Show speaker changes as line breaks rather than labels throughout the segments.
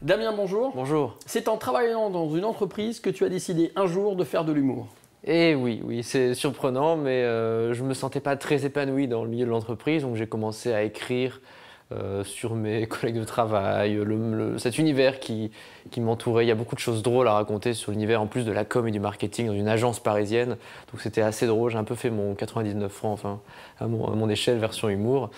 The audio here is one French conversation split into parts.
Damien, bonjour.
Bonjour.
C'est en travaillant dans une entreprise que tu as décidé un jour de faire de l'humour.
Eh oui, c'est surprenant, mais je me sentais pas très épanoui dans le milieu de l'entreprise, donc j'ai commencé à écrire sur mes collègues de travail, cet univers qui m'entourait. Il y a beaucoup de choses drôles à raconter sur l'univers, en plus de la com et du marketing dans une agence parisienne, donc c'était assez drôle. J'ai un peu fait mon 99 francs, enfin, à mon échelle, version humour.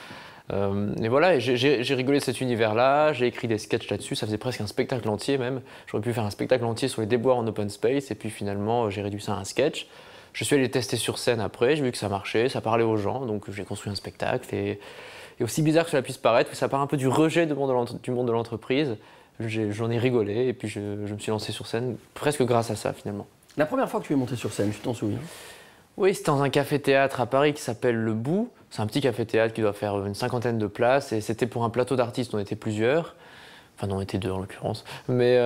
Et voilà, j'ai rigolé de cet univers-là, j'ai écrit des sketchs là-dessus, ça faisait presque un spectacle entier même. J'aurais pu faire un spectacle entier sur les déboires en open space, et puis finalement j'ai réduit ça à un sketch. Je suis allé le tester sur scène après, j'ai vu que ça marchait, ça parlait aux gens, donc j'ai construit un spectacle. Et aussi bizarre que cela puisse paraître, ça part un peu du rejet du monde de l'entreprise. J'en ai rigolé, et puis je me suis lancé sur scène presque grâce à ça finalement.
La première fois que tu es monté sur scène, tu t'en souviens?
Oui, c'était dans un café-théâtre à Paris qui s'appelle Le Bout. C'est un petit café-théâtre qui doit faire une 50aine de places, et c'était pour un plateau d'artistes, on était plusieurs. Enfin, non, on était deux en l'occurrence. Mais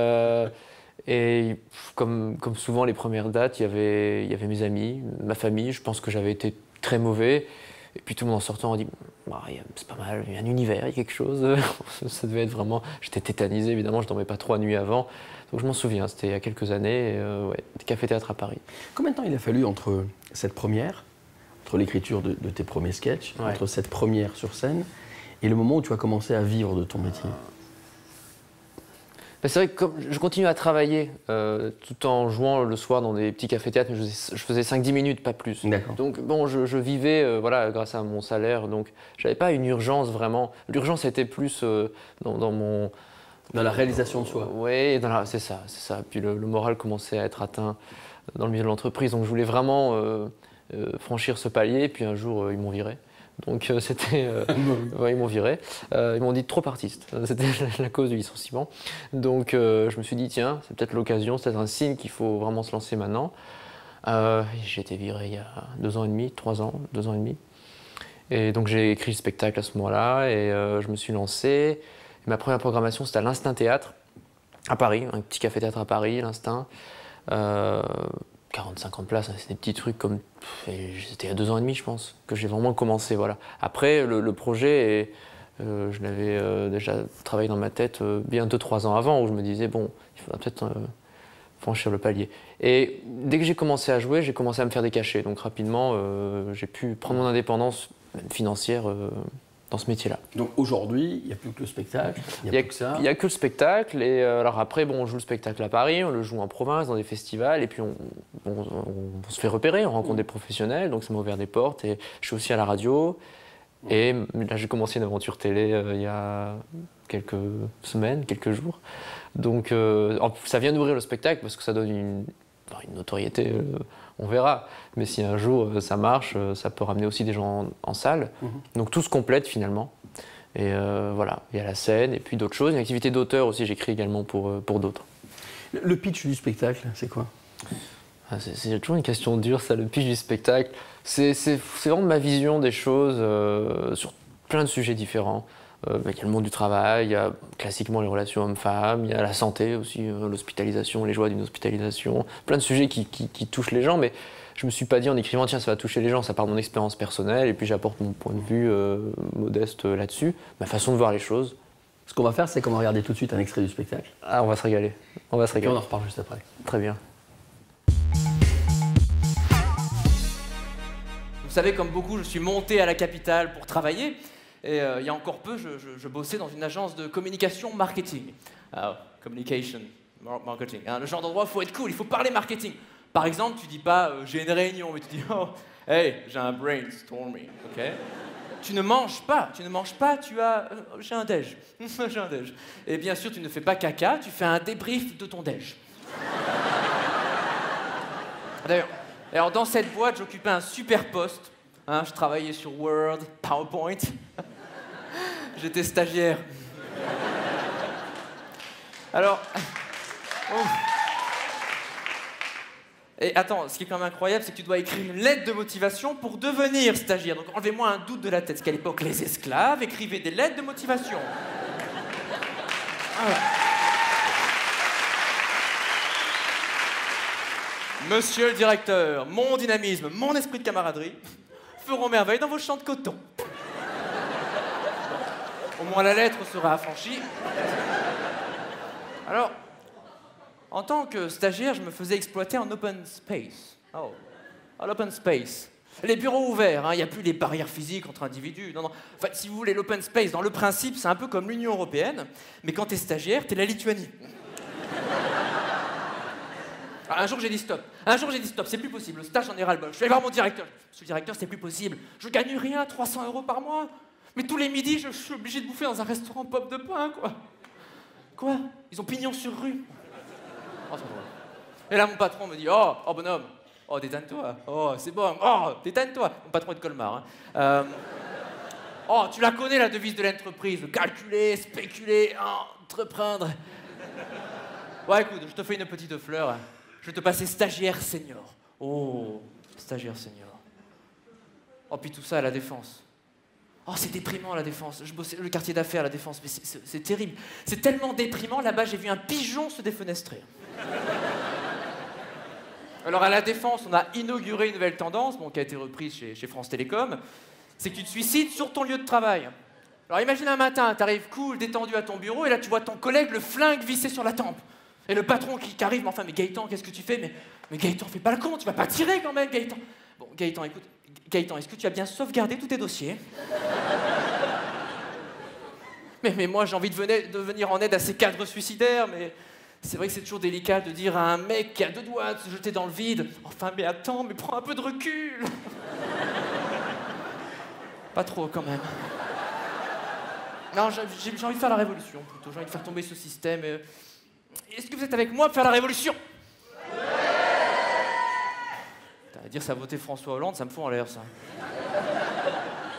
comme souvent les premières dates, il y avait mes amis, ma famille. Je pense que j'avais été très mauvais. Et puis tout le monde en sortant a dit bah, c'est pas mal, il y a un univers, il y a quelque chose. Ça devait être vraiment. J'étais tétanisé évidemment, je dormais pas 3 nuits avant. Donc je m'en souviens, c'était il y a quelques années, ouais, café-théâtre à Paris.
Combien de temps il a fallu entre cette première, entre l'écriture de tes premiers sketchs,
ouais,
entre cette première sur scène et le moment où tu as commencé à vivre de ton métier?
Ben, c'est vrai que comme je continue à travailler tout en jouant le soir dans des petits cafés-théâtres, mais je faisais 5-10 minutes, pas plus. Donc bon, je vivais voilà, grâce à mon salaire, donc j'avais pas une urgence vraiment. L'urgence était plus dans mon...
Dans la réalisation de soi.
Oui, c'est ça. Puis le moral commençait à être atteint dans le milieu de l'entreprise, donc je voulais vraiment franchir ce palier, puis un jour ils m'ont viré. Donc c'était... ouais, ils m'ont viré. Ils m'ont dit trop artiste. C'était la cause du licenciement. Donc je me suis dit, tiens, c'est peut-être l'occasion, c'est peut-être un signe qu'il faut vraiment se lancer maintenant. J'ai été viré il y a 2 ans et demi, 3 ans, 2 ans et demi. Et donc j'ai écrit le spectacle à ce moment-là, et je me suis lancé. Et ma première programmation, c'était à l'Instinct Théâtre, à Paris, un petit café-théâtre à Paris, l'Instinct. 40-50 places, c'est des petits trucs comme... C'était il y a 2 ans et demi, je pense, que j'ai vraiment commencé. Voilà. Après, le projet, je l'avais déjà travaillé dans ma tête bien 2-3 ans avant, où je me disais, bon, il faudra peut-être franchir le palier. Et dès que j'ai commencé à jouer, j'ai commencé à me faire des cachets. Donc rapidement, j'ai pu prendre mon indépendance, même financière, dans ce métier-là.
Donc aujourd'hui, il n'y a plus que le spectacle, il n'y a plus que ça.
Il n'y a que le spectacle, et alors après, bon, on joue le spectacle à Paris, on le joue en province, dans des festivals, et puis on se fait repérer, on rencontre des professionnels, donc ça m'a ouvert des portes, et je suis aussi à la radio, et là j'ai commencé une aventure télé il y a quelques semaines, quelques jours. Donc ça vient d'ouvrir le spectacle, parce que ça donne une notoriété, on verra. Mais si un jour ça marche, ça peut ramener aussi des gens en salle. Donc tout se complète finalement. Et voilà, il y a la scène et puis d'autres choses. Une activité d'auteur aussi, j'écris également pour d'autres.
Le pitch du spectacle, c'est quoi?
C'est toujours une question dure, ça, le pitch du spectacle. C'est vraiment ma vision des choses sur plein de sujets différents. Il y a le monde du travail, il y a classiquement les relations hommes-femmes, il y a la santé aussi, l'hospitalisation, les joies d'une hospitalisation, plein de sujets qui touchent les gens, mais je me suis pas dit en écrivant, tiens, ça va toucher les gens, ça part de mon expérience personnelle, et puis j'apporte mon point de vue modeste là-dessus, ma façon de voir les choses.
Ce qu'on va faire, c'est qu'on va regarder tout de suite un extrait du spectacle.
Ah, on va se régaler. On va se régaler.
Et on en reparle juste après.
Très bien.
Vous savez, comme beaucoup, je suis monté à la capitale pour travailler. Et il y a encore peu, je bossais dans une agence de communication marketing. Communication, marketing. Hein, le genre d'endroit où il faut être cool, il faut parler marketing. Par exemple, tu dis pas j'ai une réunion, mais tu dis oh, hey, j'ai un brainstorming, ok? Tu ne manges pas, tu as j'ai un déj, j'ai un déj. Et bien sûr, tu ne fais pas caca, tu fais un débrief de ton déj. D'ailleurs, dans cette boîte, j'occupais un super poste. Hein, je travaillais sur Word, PowerPoint. J'étais stagiaire. Alors... Et attends, ce qui est quand même incroyable, c'est que tu dois écrire une lettre de motivation pour devenir stagiaire. Donc enlevez-moi un doute de la tête, parce qu'à l'époque, les esclaves écrivaient des lettres de motivation. Voilà. Monsieur le directeur, mon dynamisme, mon esprit de camaraderie feront merveille dans vos champs de coton. Au moins la lettre sera affranchie. Alors, en tant que stagiaire, je me faisais exploiter en open space. Oh, en open space. Les bureaux ouverts, il n'y a plus les barrières physiques entre individus. Non, non. Enfin, si vous voulez, l'open space, dans le principe, c'est un peu comme l'Union européenne, mais quand t'es stagiaire, t'es la Lituanie. Un jour, j'ai dit stop. Un jour, j'ai dit stop, c'est plus possible. Le stage, j'en ai ras-le-bol. Je vais voir mon directeur. Monsieur le directeur, c'est plus possible. Je gagne rien, 300 € par mois. Mais tous les midis, je suis obligé de bouffer dans un restaurant pop de pain, quoi. Quoi? Ils ont pignon sur rue. Oh, c'est drôle. Et là, mon patron me dit, oh bonhomme, oh, détends-toi. Oh, c'est bon. Oh, détends-toi. Mon patron est de Colmar. Hein. Oh, tu la connais, la devise de l'entreprise. Calculer, spéculer, entreprendre. Ouais, écoute, je te fais une petite fleur. Je vais te passer stagiaire senior. Oh, stagiaire senior. Oh, puis tout ça à la Défense. Oh, c'est déprimant, la Défense. Je bossais le quartier d'affaires, la Défense, mais c'est terrible. C'est tellement déprimant, là-bas, j'ai vu un pigeon se défenestrer. Alors, à la Défense, on a inauguré une nouvelle tendance, qui a été reprise chez France Télécom, c'est que tu te suicides sur ton lieu de travail. Alors, imagine un matin, t'arrives cool, détendu à ton bureau, et là, tu vois ton collègue, le flingue vissé sur la tempe. Et le patron qui arrive, mais enfin, mais Gaëtan, qu'est-ce que tu fais? Mais Gaëtan, fais pas le con, tu vas pas tirer quand même, Gaëtan. Bon, Gaëtan, écoute, Gaëtan, est-ce que tu as bien sauvegardé tous tes dossiers? mais moi, j'ai envie de venir en aide à ces cadres suicidaires, mais c'est vrai que c'est toujours délicat de dire à un mec qui a 2 doigts de se jeter dans le vide, enfin, mais attends, mais prends un peu de recul. Pas trop, quand même. Non, j'ai envie de faire la révolution, plutôt. J'ai envie de faire tomber ce système. Est-ce que vous êtes avec moi pour faire la révolution? À dire ça a voté François Hollande, ça me fout en l'air, ça.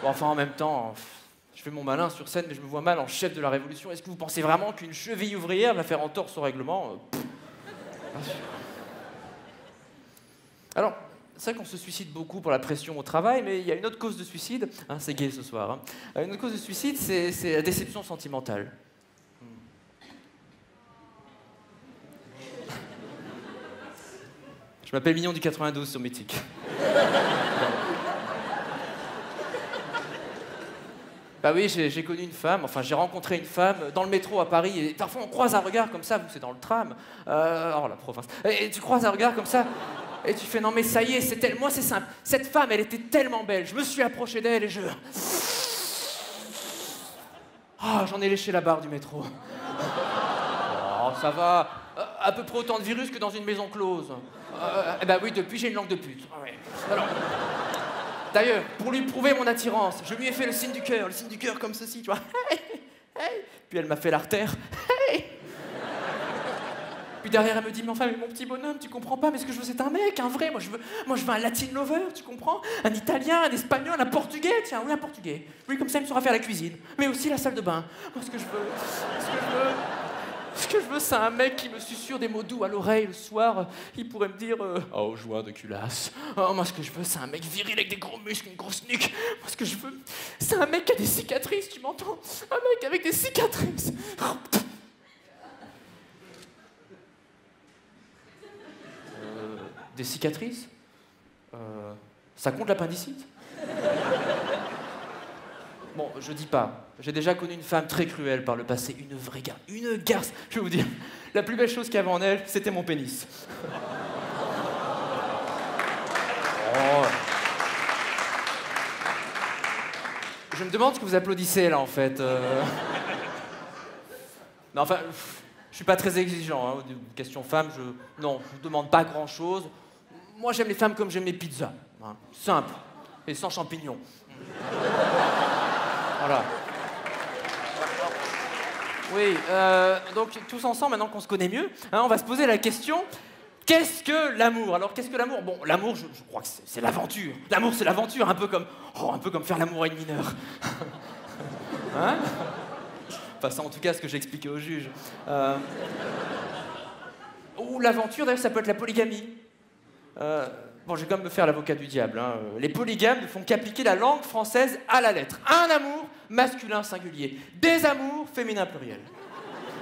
Bon, enfin, en même temps, je fais mon malin sur scène, mais je me vois mal en chef de la révolution. Est-ce que vous pensez vraiment qu'une cheville ouvrière va faire entorse au règlement? Alors, c'est vrai qu'on se suicide beaucoup pour la pression au travail, mais il y a une autre cause de suicide. C'est gay ce soir. Une autre cause de suicide, c'est la déception sentimentale. Je m'appelle Mignon du 92 sur Mythique. Bah oui, j'ai connu une femme, enfin j'ai rencontré une femme dans le métro à Paris, et parfois on croise un regard comme ça, vous c'est dans le tram, oh la province, et tu croises un regard comme ça, et tu fais non mais ça y est, moi c'est simple, cette femme elle était tellement belle, je me suis approché d'elle et j'en ai léché la barre du métro. Oh ça va, à peu près autant de virus que dans une maison close. Bah oui, depuis j'ai une langue de pute. Ouais. Alors, d'ailleurs, pour lui prouver mon attirance, je lui ai fait le signe du cœur comme ceci, tu vois. Hey. Puis elle m'a fait l'artère. Hey. Puis derrière elle me dit, mais enfin, mais mon petit bonhomme, tu comprends pas, mais ce que je veux c'est un mec, un vrai. Moi je veux un Latin lover, tu comprends? Un Italien, un Espagnol, un Portugais, tiens, oui un Portugais. Oui, comme ça il me saura faire la cuisine, mais aussi la salle de bain. Moi ce que je veux, c'est un mec qui me susurre des mots doux à l'oreille le soir. Il pourrait me dire oh, joint de culasse. Oh, moi, ce que je veux, c'est un mec viril avec des gros muscles, une grosse nuque. Moi, ce que je veux, c'est un mec qui a des cicatrices, tu m'entends? Un mec avec des cicatrices. Des cicatrices? Ça compte l'appendicite? Bon, je dis pas. J'ai déjà connu une femme très cruelle par le passé, une vraie garce. Une garce, je vais vous dire. La plus belle chose qu'il y avait en elle, c'était mon pénis. Oh. Je me demande ce que vous applaudissez là en fait. Non, enfin, je suis pas très exigeant. Question femme, je demande pas grand chose. Moi, j'aime les femmes comme j'aime les pizzas. Simple et sans champignons. Voilà. Oui, donc tous ensemble, maintenant qu'on se connaît mieux, on va se poser la question, qu'est-ce que l'amour? Alors qu'est-ce que l'amour? Bon, l'amour, je crois que c'est l'aventure. L'amour, c'est l'aventure, un peu comme faire l'amour à une mineure. Hein? Enfin, ça en tout cas, ce que j'ai expliqué au juge. Ou l'aventure, d'ailleurs, ça peut être la polygamie. Bon, je vais quand même me faire l'avocat du diable. Hein. Les polygames ne font qu'appliquer la langue française à la lettre. Un amour, masculin singulier. Des amours, féminin pluriel.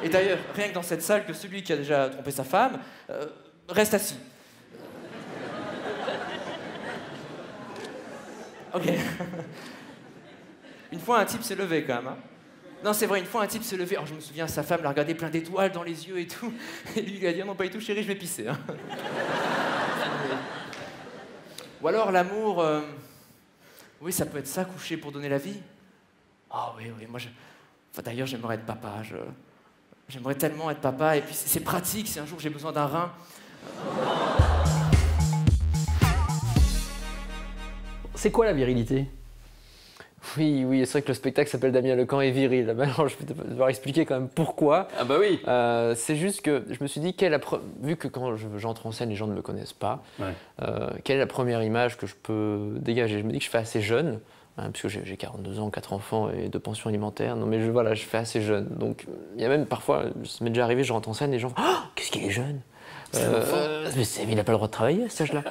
Et d'ailleurs, rien que dans cette salle, que celui qui a déjà trompé sa femme reste assis. Ok. Une fois, un type s'est levé quand même. Hein. Non, c'est vrai, une fois, un type s'est levé. Alors, je me souviens, sa femme l'a regardé plein d'étoiles dans les yeux et tout. Et lui, il a dit non, pas du tout, chérie, je vais pisser. Hein. Ou alors, l'amour. Oui, ça peut être ça, coucher pour donner la vie. Ah oui, oui, moi, enfin, d'ailleurs, j'aimerais être papa. J'aimerais tellement être papa. Et puis, c'est pratique si un jour j'ai besoin d'un rein.
C'est quoi la virilité?
Oui, oui, c'est vrai que le spectacle s'appelle Damien Lecamp est viril. Alors, je vais devoir expliquer quand même pourquoi.
Ah bah oui.
C'est juste que je me suis dit, vu que quand j'entre en scène, les gens ne me connaissent pas,
Ouais.
quelle est la première image que je peux dégager? Je me dis que je fais assez jeune, hein, puisque j'ai 42 ans, 4 enfants et 2 pensions alimentaires. Non mais voilà, je fais assez jeune. Donc il y a même parfois, ça m'est déjà arrivé, je rentre en scène et les gens font « Oh, qu'est-ce qu'il est jeune !» mais il n'a pas le droit de travailler à cet âge-là.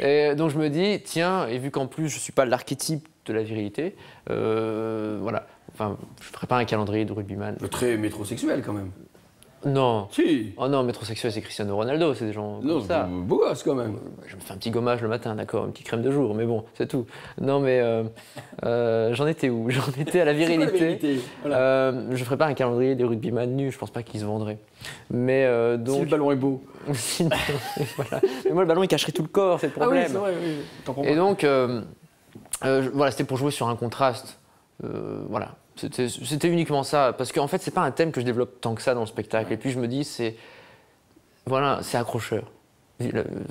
Et donc je me dis, tiens, et vu qu'en plus je ne suis pas l'archétype de la virilité, voilà. Enfin, je ne ferai pas un calendrier de rugbyman.
Très métrosexuel quand même.
Non.
Si.
Oh non, métrosexuel, c'est Cristiano Ronaldo, c'est des gens
Non,
comme ça.
beau gosse quand même.
Je me fais un petit gommage le matin, d'accord, une petite crème de jour, mais bon, c'est tout. Non, mais j'en étais où? J'en étais à la virilité.
C'est quoi la virilité? Voilà.
Je ferai pas un calendrier des rugbyman nus, je pense pas qu'ils se vendraient. Mais donc.
Si le ballon est beau.
Voilà. Mais moi, le ballon, il cacherait tout le corps, c'est le
Ah oui,
problème.
c'est vrai, oui. T'en comprends
Et
pas.
donc, voilà, c'était pour jouer sur un contraste. Voilà. C'était uniquement ça, parce qu'en fait, c'est pas un thème que je développe tant que ça dans le spectacle. Et puis je me dis, c'est accrocheur.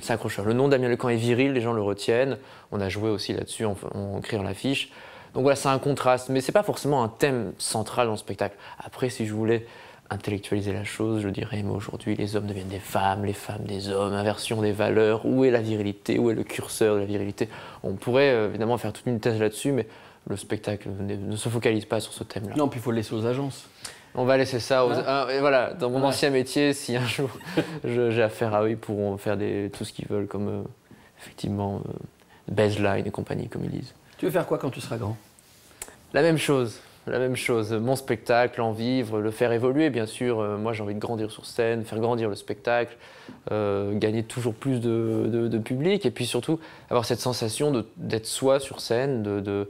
C'est accrocheur. Le nom Damien Lecamp est viril, les gens le retiennent. On a joué aussi là-dessus en écrivant l'affiche. Donc voilà, c'est un contraste, mais c'est pas forcément un thème central dans le spectacle. Après, si je voulais intellectualiser la chose, je dirais, mais aujourd'hui, les hommes deviennent des femmes, les femmes des hommes, inversion des valeurs. Où est la virilité? Où est le curseur de la virilité? On pourrait évidemment faire toute une thèse là-dessus, mais le spectacle ne se focalise pas sur ce thème-là.
Non, puis il faut le laisser aux agences.
On va laisser ça aux... et voilà, dans mon
Ouais.
ancien métier, si un jour j'ai affaire à eux, ils pourront faire tout ce qu'ils veulent, comme effectivement baseline et compagnie, comme ils disent.
Tu veux faire quoi quand tu seras grand?
La même chose. Mon spectacle, en vivre, le faire évoluer, bien sûr. Moi, j'ai envie de grandir sur scène, faire grandir le spectacle, gagner toujours plus de public, et puis surtout avoir cette sensation d'être soi sur scène, de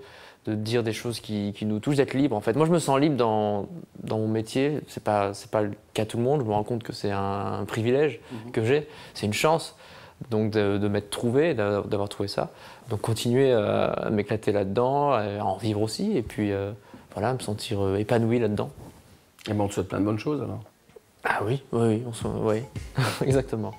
dire des choses qui nous touchent, d'être libre. En fait, moi, je me sens libre dans mon métier. C'est pas le cas de tout le monde. Je me rends compte que c'est un privilège que j'ai. C'est une chance. Donc de m'être trouvé, d'avoir trouvé ça. Donc continuer à m'éclater là-dedans, à en vivre aussi, et puis voilà, me sentir épanoui là-dedans.
Et ben on te souhaite plein de bonnes choses alors.
Ah oui, oui, oui, exactement.